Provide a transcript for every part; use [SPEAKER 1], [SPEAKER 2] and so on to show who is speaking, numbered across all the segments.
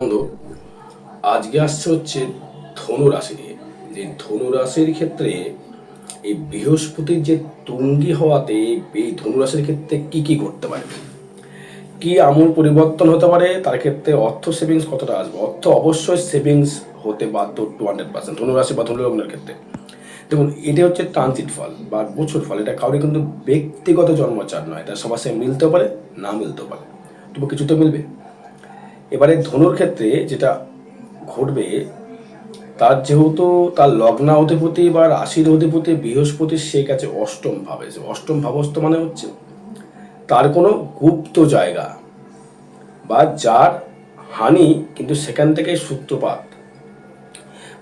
[SPEAKER 1] বন্ধু, আজকে আসছে হচ্ছে ধনু রাশি নিয়ে। এই ধনু রাশির ক্ষেত্রে এই বৃহস্পতির যে তুঙ্গি হওয়াতে এই ধনু রাশির ক্ষেত্রে কি কি করতে পারে, কি আমূল পরিবর্তন হতে পারে, তার ক্ষেত্রে অর্থ সেভিংস কতটা আসবে। অর্থ অবশ্যই সেভিংস হতে বাধ্য 200% ধনু রাশি বা ধনু লগ্নের ক্ষেত্রে। দেখুন, এটা হচ্ছে ট্রানজিট ফল বা গোচর ফল। এটা কাউরি কিন্তু ব্যক্তিগত জন্মচার নয়, এটা সবার সাথে মিলতেও পারে, না মিলতেও পারে, তবু কিছু তো মিলবে। এবারে ধনুর ক্ষেত্রে যেটা ঘটবে, তার যেহেতু তার লগ্না অধিপতি বা রাশির অধিপতি বৃহস্পতি, সে কাছে অষ্টম ভাবে। অষ্টম ভাবস্থ মানে হচ্ছে তার কোনো গুপ্ত জায়গা বা যার হানি কিন্তু সেখান থেকে সূত্রপাত,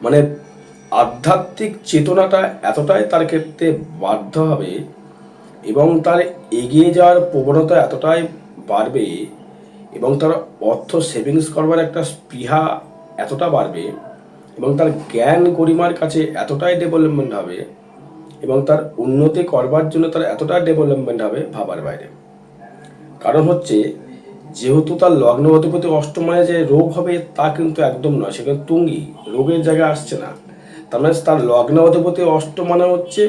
[SPEAKER 1] মানে আধ্যাত্মিক চেতনাটা এতটাই তার ক্ষেত্রে বাধ্য হবে এবং তার এগিয়ে যাওয়ার প্রবণতা এতটাই বাড়বে এবং তার অর্থ সেভিংস করবার একটা স্পৃহা এতটা বাড়বে এবং তার জ্ঞান গরিমার কাছে এতটাই ডেভেলপমেন্ট হবে এবং তার উন্নতি করবার জন্য তার এতটা ডেভেলপমেন্ট হবে ভাবার বাইরে। কারণ হচ্ছে, যেহেতু তার লগ্ন অধিপতি অষ্টম, মানে যে রোগ হবে তা কিন্তু একদম নয়, সেখানে তুঙ্গি, রোগের জায়গায় আসছে না। তার মানে তার লগ্ন অধিপতি অষ্টম মানে হচ্ছে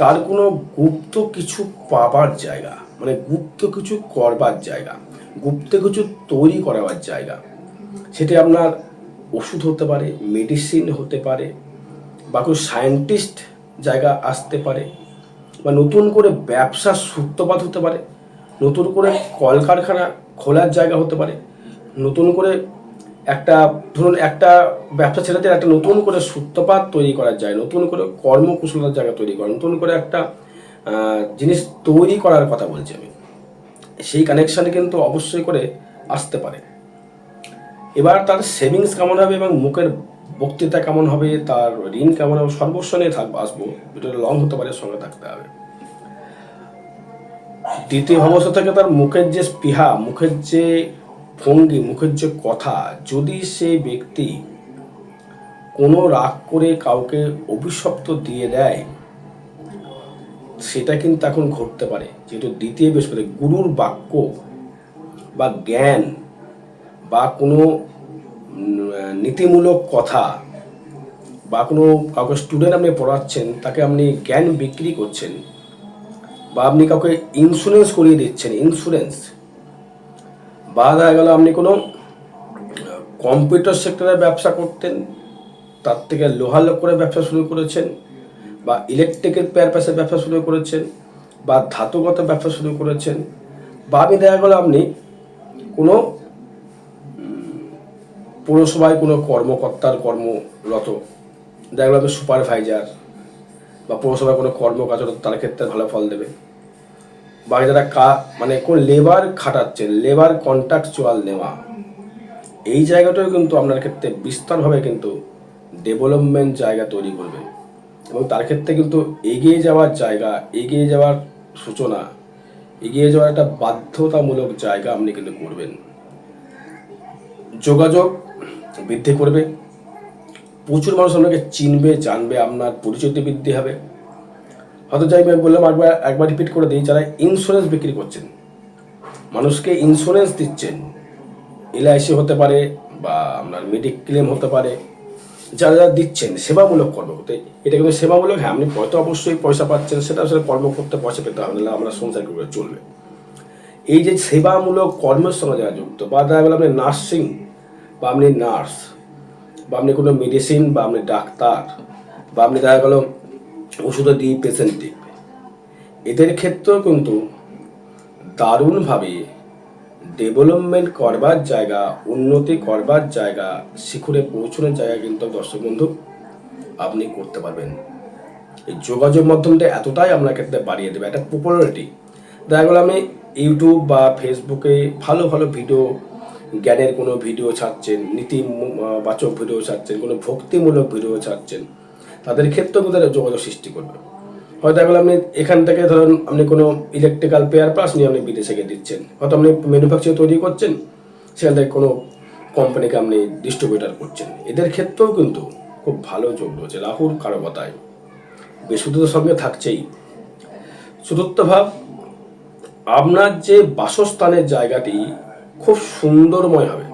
[SPEAKER 1] তার কোনো গুপ্ত কিছু পাবার জায়গা, মানে গুপ্ত কিছু করবার জায়গা, গুপ্ত কিছু তৈরি করাবার জায়গা। সেটি আপনার ওষুধ হতে পারে, মেডিসিন হতে পারে, বা কোনো সায়েন্টিস্ট জায়গা আসতে পারে, বা নতুন করে ব্যবসার সূত্রপাত হতে পারে, নতুন করে কলকারখানা খোলার জায়গা হতে পারে, নতুন করে একটা, ধরুন একটা ব্যবসা ছেড়ে দিয়ে একটা নতুন করে সূত্রপাত তৈরি করার যায়, নতুন করে কর্মকুশলতার জায়গা তৈরি করা, নতুন করে একটা জিনিস তৈরি করার কথা বলছি আমি। সেই কানেকশান কিন্তু অবশ্যই করে আসতে পারে। এবার তার সেভিংস কেমন হবে এবং মুখের বক্তৃতা কেমন হবে, তার ঋণ কেমন হবে, সর্বস্ব নিয়ে আসবো। ভিডিওটা লং হতে পারে, সঙ্গে থাকতে হবে। দ্বিতীয় অবস্থা থেকে তার মুখের যে স্পৃহা, মুখের যে ভঙ্গি, মুখের যে কথা, যদি সেই ব্যক্তি কোনো রাগ করে কাউকে অভিশপ্ত দিয়ে দেয়, সেটা কিন্তু এখন ঘটতে পারে। যেহেতু দ্বিতীয় বৃহস্পতি গুরুর বাক্য বা জ্ঞান বা কোনো নীতিমূলক কথা, বা কোনো কাউকে স্টুডেন্ট আপনি পড়াচ্ছেন, তাকে আপনি জ্ঞান বিক্রি করছেন, বা আপনি কাউকে ইন্স্যুরেন্স করিয়ে দিচ্ছেন, ইন্স্যুরেন্স, বা দেখা গেল আপনি কোনো কম্পিউটার সেক্টরে ব্যবসা করতেন, তার থেকে লোহা করে ব্যবসা শুরু করেছেন, বা ইলেকট্রিকের পারপাসে ব্যবসা শুরু করেছেন, বা ধাতুগত ব্যবসা শুরু করেছেন, বা আমি দেখা গেল আপনি কোনো পৌরসভায় কোনো কর্মকর্তার কর্মরত, দেখা গেল আপনি সুপারভাইজার, বা পৌরসভায় কোনো কর্মকাজ, তার ক্ষেত্রে ভালো ফল দেবে। বা যারা মানে কোন লেবার খাটাচ্ছেন, লেবার কন্ট্রাকচুয়াল নেওয়া, এই জায়গাটাও কিন্তু আপনার ক্ষেত্রে বিস্তারভাবে কিন্তু ডেভেলপমেন্ট জায়গা তৈরি করবে এবং তার ক্ষেত্রে কিন্তু এগিয়ে যাওয়ার জায়গা, এগিয়ে যাওয়ার সূচনা, এগিয়ে যাওয়ার একটা বাধ্যতামূলক জায়গা আপনি কিন্তু করবেন। যোগাযোগ বৃদ্ধি করবে, প্রচুর মানুষ আপনাকে চিনবে, জানবে, আপনার পরিচিতি বৃদ্ধি হবে। হয়তো যাই বললাম, একবার রিপিট করে দিই, যারা ইন্স্যুরেন্স বিক্রি করছেন, মানুষকে ইন্স্যুরেন্স দিচ্ছেন, এলআইসি হতে পারে বা আপনার মেডিক্লেম হতে পারে, যারা যারা দিচ্ছেন সেবামূলক কর্ম করতে, এটা কিন্তু সেবামূলক। হ্যাঁ, আপনি হয়তো অবশ্যই পয়সা পাচ্ছেন, সেটা আসলে কর্ম করতে পয়সা পেতে হবে, না আমরা সংসার করে চলবে। এই যে সেবামূলক কর্মের সঙ্গে যারা যুক্ত, বা দেখা গেল আপনি নার্সিং, বা আপনি নার্স, বা আপনি কোনো মেডিসিন, বা আপনি ডাক্তার, বা আপনি দেখা গেল ওষুধ দিয়ে পেশেন্ট দেখবে, এদের ক্ষেত্রেও কিন্তু দারুণভাবে ডেভেলপমেন্ট করবার জায়গা, উন্নতি করবার জায়গা, শিখরে পৌঁছানোর জায়গা কিন্তু দর্শক বন্ধু আপনি করতে পারবেন। এই যোগাযোগ মাধ্যমটা এতটাই আপনার ক্ষেত্রে বাড়িয়ে দেবে, একটা পপুলারিটি। দেখা গেলো আপনি ইউটিউব বা ফেসবুকে ভালো ভালো ভিডিও, জ্ঞানের কোনো ভিডিও ছাড়ছেন, বাচক ভিডিও ছাড়ছেন, কোনো ভক্তিমূলক ভিডিও ছাড়ছেন, তাদের ক্ষেত্রেও কিন্তু তারা যোগাযোগ সৃষ্টি করবে। হয়তো দেখা গেলো আপনি এখান থেকে ধরুন আপনি কোনো ইলেকট্রিক্যাল পেয়ার প্লাস নিয়ে আপনি বিদেশে গিয়ে দিচ্ছেন, হয়তো আপনি ম্যানুফ্যাকচার তৈরি করছেন, সেখান থেকে কোনো কোম্পানিকে আপনি ডিস্ট্রিবিউটার করছেন। এদের ক্ষেত্রেও কিন্তু খুব ভালো যোগ রয়েছে রাহুর কারকতায়। বৃহস্পতির সঙ্গে থাকছেই। চতুর্থ ভাব, আপনার যে বাসস্থানের জায়গাটি খুব সুন্দরময় হবে,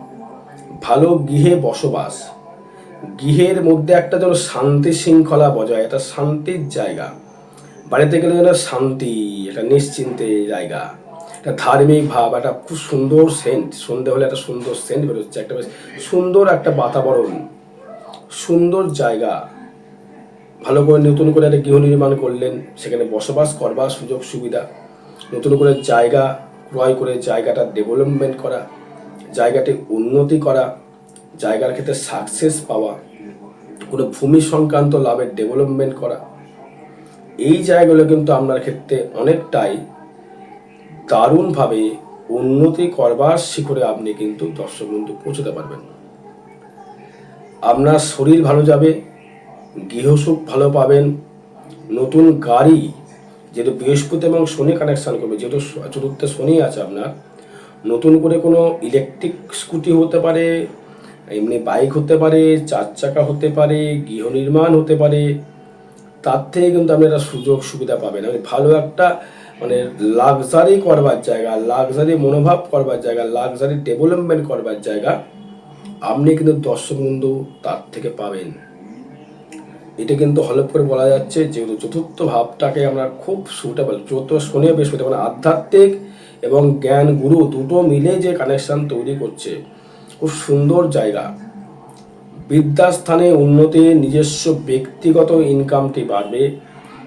[SPEAKER 1] ভালো গৃহে বসবাস, গৃহের মধ্যে একটা যেন শান্তি শৃঙ্খলা বজায়, একটা শান্তির জায়গা, বাড়িতে গেলে যেন শান্তি, একটা নিশ্চিন্তে জায়গা, একটা ধার্মিক ভাব, একটা খুব সুন্দর সেন্ট, সন্ধে হলে একটা সুন্দর সেন্ট বেরোচ্ছে, একটা বেশ সুন্দর একটা বাতাবরণ, সুন্দর জায়গা, ভালো করে নতুন করে একটা গৃহ নির্মাণ করলেন, সেখানে বসবাস করবার সুযোগ সুবিধা, নতুন করে জায়গা ক্রয় করে জায়গাটা ডেভেলপমেন্ট করা, জায়গাটি উন্নতি করা, জায়গার ক্ষেত্রে সাকসেস পাওয়া, কোনো ভূমি সংক্রান্ত লাভের ডেভেলপমেন্ট করা, এই জায়গাগুলো কিন্তু আপনার ক্ষেত্রে অনেকটাই দারুণভাবে উন্নতি করবার শিখরে আপনি কিন্তু দর্শক বন্ধু পৌঁছতে পারবেন। আপনার শরীর ভালো যাবে, গৃহসুখ ভালো পাবেন, নতুন গাড়ি, যেহেতু বৃহস্পতি এবং শনি কানেকশান করবে, যেহেতু চতুর্থে শনি আছে আপনার, নতুন করে কোনো ইলেকট্রিক স্কুটি হতে পারে, এমনি বাইক হতে পারে, 4 চাকা হতে পারে, গৃহ নির্মাণ হতে পারে, তার থেকে কিন্তু আপনি একটা সুযোগ সুবিধা পাবেন। আপনি ভালো একটা মানে লাক্সারি করবার জায়গা, লাক্সারি মনোভাব করবার জায়গা, লাক্সারি ডেভেলপমেন্ট করবার জায়গা আপনি কিন্তু দর্শক বন্ধু তার থেকে পাবেন। এটা কিন্তু হলপ করে বলা যাচ্ছে, যেহেতু চতুর্থ ভাবটাকে আমরা খুব সুটেবল, চতুর্থ শনি বৃহস্পতি মানে আধ্যাত্মিক এবং জ্ঞান গুরু দুটো মিলে যে কানেকশন তৈরি করছে, খুব সুন্দর জায়গা। বিদ্যাস্থানে উন্নতি, নিজস্ব ব্যক্তিগত ইনকামটি বাড়বে,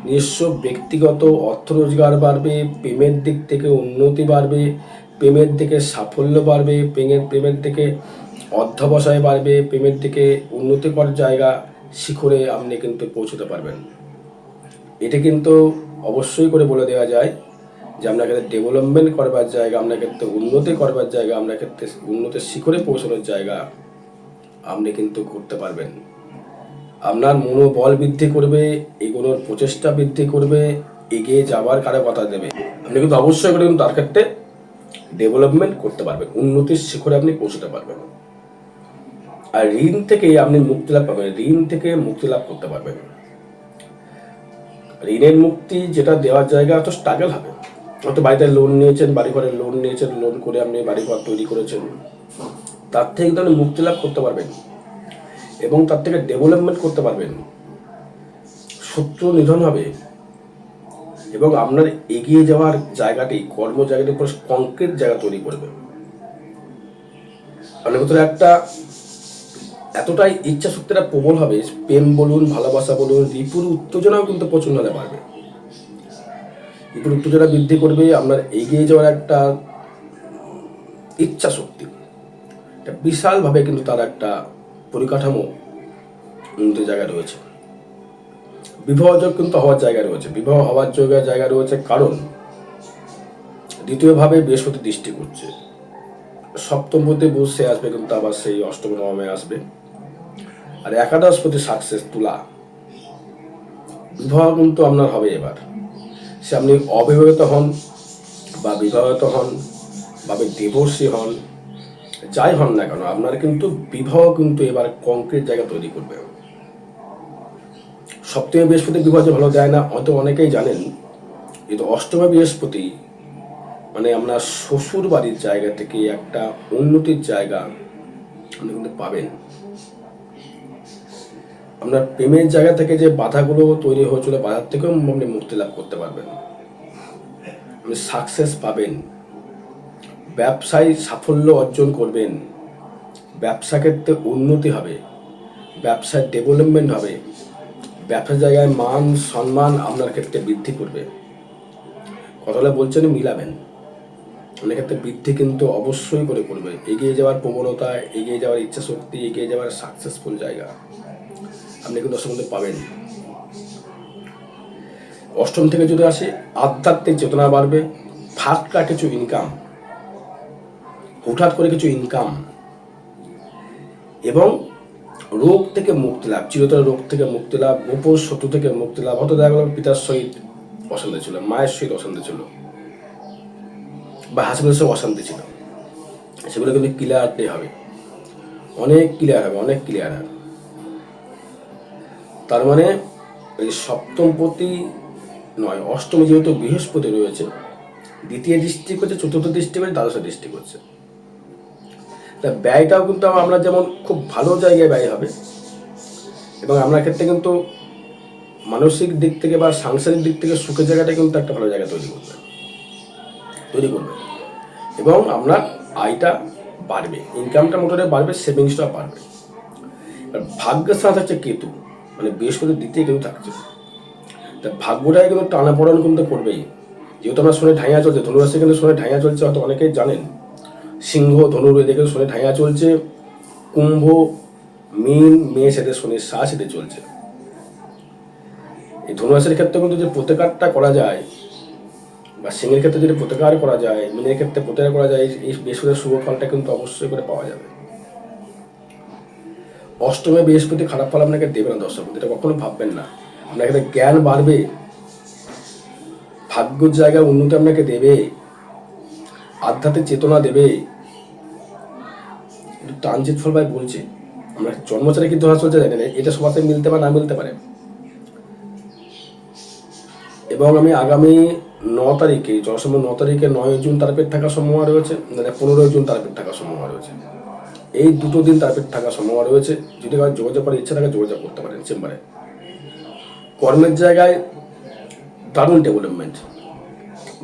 [SPEAKER 1] নিজস্ব ব্যক্তিগত অর্থ রোজগার বাড়বে, প্রেমের দিক থেকে উন্নতি বাড়বে, প্রেমের দিকে সাফল্য বাড়বে, প্রেমের দিকে অধ্যবসায় বাড়বে, প্রেমের দিকে উন্নতিকর জায়গা শিখরে আপনি কিন্তু পৌঁছতে পারবেন। এটা কিন্তু অবশ্যই করে বলে দেওয়া যায় যে আপনার ক্ষেত্রে ডেভেলপমেন্ট করবার জায়গা, আপনার ক্ষেত্রে উন্নতি করবার জায়গা, আপনার ক্ষেত্রে উন্নতির শিখরে পৌঁছানোর জায়গা আপনি কিন্তু করতে পারবেন। আপনার মনোবল বৃদ্ধি করবে, এগোনোর প্রচেষ্টা বৃদ্ধি করবে, এগিয়ে যাওয়ার কারো কথা দেবে। আপনি কিন্তু অবশ্যই করে কিন্তু তার ক্ষেত্রে ডেভেলপমেন্ট করতে পারবেন, উন্নতির শিখরে আপনি পৌঁছতে পারবেন। আর ঋণ থেকে আপনি মুক্তি লাভ পাবেন, ঋণ থেকে মুক্তি লাভ করতে পারবেন। ঋণের মুক্তি যেটা দেওয়ার জায়গা তো স্ট্রাগল হবে, হয়তো বাড়িতে লোন নিয়েছেন, বাড়ি ঘরের লোন নিয়েছেন, লোন করে আপনি বাড়ি ঘর তৈরি করেছেন, তার থেকে কিন্তু আপনি মুক্তি লাভ করতে পারবেন এবং তার থেকে ডেভেলপমেন্ট করতে পারবেন। শত্রু নিধন হবে এবং আপনার এগিয়ে যাওয়ার জায়গাটি, কর্ম জায়গাটি পুরো কংক্রিট জায়গা তৈরি করবে। আপনার ভিতরে একটা এতটাই ইচ্ছা শক্তিটা প্রবল হবে, প্রেম বলুন, ভালোবাসা বলুন, রিপুর উত্তেজনাও কিন্তু প্রচন্ড হারে বাড়বে। রিপুর উত্তেজনা বৃদ্ধি করবে, আপনার এগিয়ে যাওয়ার একটা ইচ্ছা শক্তি, একটা বিশালভাবে কিন্তু তার একটা পরিকাঠামো উন্নত জায়গায় রয়েছে। বিবাহ যোগ কিন্তু হওয়ার জায়গা রয়েছে, বিবাহ হওয়ার জায়গা রয়েছে, কারণ দ্বিতীয়ভাবে বৃহস্পতি দৃষ্টি করছে, সপ্তম পতি বুধ সে আসবে কিন্তু আবার সেই অষ্টম নবমে আসবে, আর একাদশপতি সাকসেস তুলা, বিবাহ কিন্তু আপনার হবে এবার। সে আপনি অবিবাহিত হন বা বিবাহিত হন বা ডিভোর্সি হন, যাই হন না কেন, আপনার কিন্তু বিবাহ কিন্তু এবার কংক্রিট জায়গা তৈরি করবে। সপ্তমে বৃহস্পতি বিবাহ যে ভালো দেয় না, হয়তো অনেকেই জানেন, কিন্তু অষ্টমে বৃহস্পতি মানে আপনার শ্বশুর বাড়ির জায়গা থেকে একটা উন্নতির জায়গা আপনি কিন্তু পাবেন। আপনার প্রেমের জায়গা থেকে যে বাধাগুলো তৈরি হয়েছিল, বাধার থেকেও আপনি মুক্তি লাভ করতে পারবেন, আপনি সাকসেস পাবেন, ব্যবসায় সাফল্য অর্জন করবেন, ব্যবসা ক্ষেত্রে উন্নতি হবে, ব্যবসায় ডেভেলপমেন্ট হবে, ব্যবসার জায়গায় মান সম্মান আপনার ক্ষেত্রে বৃদ্ধি করবে। কথাটা বলছেন মিলাবেন, অনেক ক্ষেত্রে বৃদ্ধি কিন্তু অবশ্যই করে করবে। এগিয়ে যাওয়ার প্রবণতা, এগিয়ে যাওয়ার ইচ্ছা শক্তি, এগিয়ে যাওয়ার সাকসেসফুল জায়গা আপনি কিন্তু দর্শক বন্ধু পাবেন। অষ্টম থেকে যদি আসে, আধ্যাত্মিক চেতনা বাড়বে, ফাটকা কিছু ইনকাম, হুটহাট করে কিছু ইনকাম, এবং রোগ থেকে মুক্তি লাভ, চিরতর রোগ থেকে মুক্তি লাভ, গোপন শত্রু থেকে মুক্তি লাভ। হয়তো দেখা গেল পিতার সহিত অশান্তি ছিল, মায়ের সহিত অশান্তি ছিল, বা হাসপাতালের সঙ্গে অশান্তি ছিল, সেগুলো কিন্তু ক্লিয়ারলি হবে, অনেক ক্লিয়ার হবে, অনেক ক্লিয়ার হবে। তার মানে এই সপ্তমপতি নয়, অষ্টমে যেহেতু বৃহস্পতি রয়েছে, দ্বিতীয় দৃষ্টি করছে, চতুর্থ দৃষ্টি করছে, দ্বাদশ দৃষ্টি করছে, তা ব্যয়টাও কিন্তু আমরা যেমন খুব ভালো জায়গায় ব্যয় হবে, এবং আপনার ক্ষেত্রে কিন্তু মানসিক দিক থেকে বা সাংসারিক দিক থেকে সুখের জায়গাটা কিন্তু একটা ভালো জায়গা তৈরি করবে এবং আপনার আয়টা বাড়বে, ইনকামটা মোটামুটি বাড়বে, সেভিংসটা বাড়বে। আর ভাগ্যের সাথে হচ্ছে কেতু, মানে বৃহস্পতির দিক থেকে কেতু থাকছে, তা ভাগ্যটাই কিন্তু টানাপোড়েন কিন্তু করবেই। যেহেতু আমার শনি ঢাইয়া চলছে, ধনুরাশি কিন্তু শনি ঢাইয়া চলছে, হয়তো অনেকেই জানেন। সিংহ, ধনুর এদিকে শনি ঢাইয়া চলছে, কুম্ভ, মীন, মেষ এদের শনির শ্বাস এতে চলছে। এই ধনুরাশির ক্ষেত্রে কিন্তু যে প্রতিকারটা করা যায়, বা সিংহের ক্ষেত্রে যদি প্রতিকার করা যায়, মীনের ক্ষেত্রে প্রতিকার করা যায়, এই বৃহস্পতির শুভ ফলটা কিন্তু অবশ্যই করে পাওয়া যাবে। অষ্টমে বৃহস্পতি খারাপ ফল আপনাকে দেবে না দর্শক, এটা কখনো ভাববেন না। আপনাকে জ্ঞান বাড়বে, ভাগ্যের জায়গায় উন্নতি আপনাকে দেবে, আধ্যাত্মিক চেতনা দেবে। ট্রানজিট ফল ভাই বলছে, আমরা জন্মচারে কিন্তু ধরা চলছে, জানেন এটা সবার সাথে মিলতে পারে না মিলতে পারে। এবং আমি আগামী 9 তারিখে, যথাসম্ভব 9 তারিখে 9 জুন তারপেট থাকার সম্ভাবনা রয়েছে, মানে 15 জুন তারপেট থাকার সম্ভাবনা রয়েছে। এই দুটো দিন তারপেট থাকার সম্ভাবনা রয়েছে। যদি কারো যোগাযোগ করার ইচ্ছা থাকে যোগাযোগ করতে পারেন চেম্বারে। কর্মের জায়গায় দারুণ ডেভেলপমেন্ট,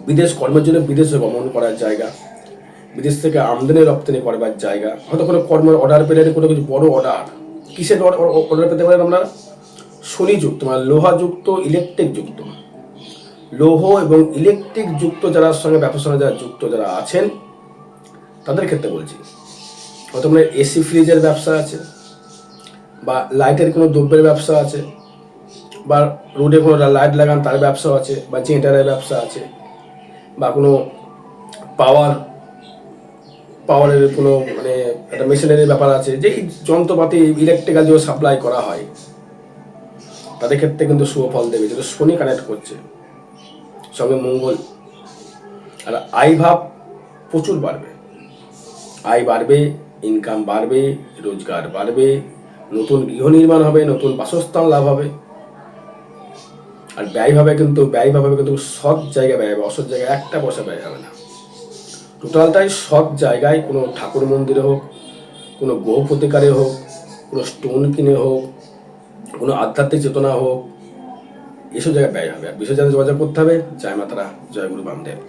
[SPEAKER 1] বিদেশ কর্মের জন্য বিদেশে গমন করার জায়গা, বিদেশ থেকে আমদানি রপ্তানি করবার জায়গা, হয়তো কোনো কর্মের অর্ডার পেলে, কোনো কিছু বড় অর্ডার, কিসের অর্ডার পেতে পারেন আমরা? শনিযুক্ত, মানে লোহাযুক্ত, ইলেকট্রিক যুক্ত, লৌহ এবং ইলেকট্রিক যুক্ত যারা সঙ্গে ব্যবসার সঙ্গে যারা যুক্ত যারা আছেন তাদের ক্ষেত্রে বলছি। হয়তো আপনার এসি ফ্রিজের ব্যবসা আছে, বা লাইটের কোনো দ্রব্যের ব্যবসা আছে, বা রোডে কোনো লাইট লাগান তার ব্যবসা আছে, বা জেনারেটারের ব্যবসা আছে, বা কোনো পাওয়ারের কোনো মানে একটা মেশিনারির ব্যাপার আছে, যে যন্ত্রপাতি ইলেকট্রিক্যাল যে সাপ্লাই করা হয়, তাদের ক্ষেত্রে কিন্তু শুভ ফল দেবে, যেটা শনি কানেক্ট করছে সঙ্গে মঙ্গল। আর আয় ভাব প্রচুর বাড়বে, আয় বাড়বে, ইনকাম বাড়বে, রোজগার বাড়বে, নতুন গৃহ নির্মাণ হবে, নতুন বাসস্থান লাভ হবে। আর ব্যয় ভাবে কিন্তু সৎ জায়গায় ব্যয় হবে, অসৎ জায়গায় একটা পয়সা ব্যয় হবে না। টোটালটাই সৎ জায়গায়, কোনো ঠাকুর মন্দিরে হোক, কোনো গ্রহ প্রতিকারে হোক, কোনো স্টোন কিনে হোক, কোনো আধ্যাত্মিক চেতনা হোক, এসব জায়গায় ব্যয় হবে। আর বিশেষ জায়গায় যোগাযোগ করতে হবে। জয় মাতারা, জয় গুরু বামদেব।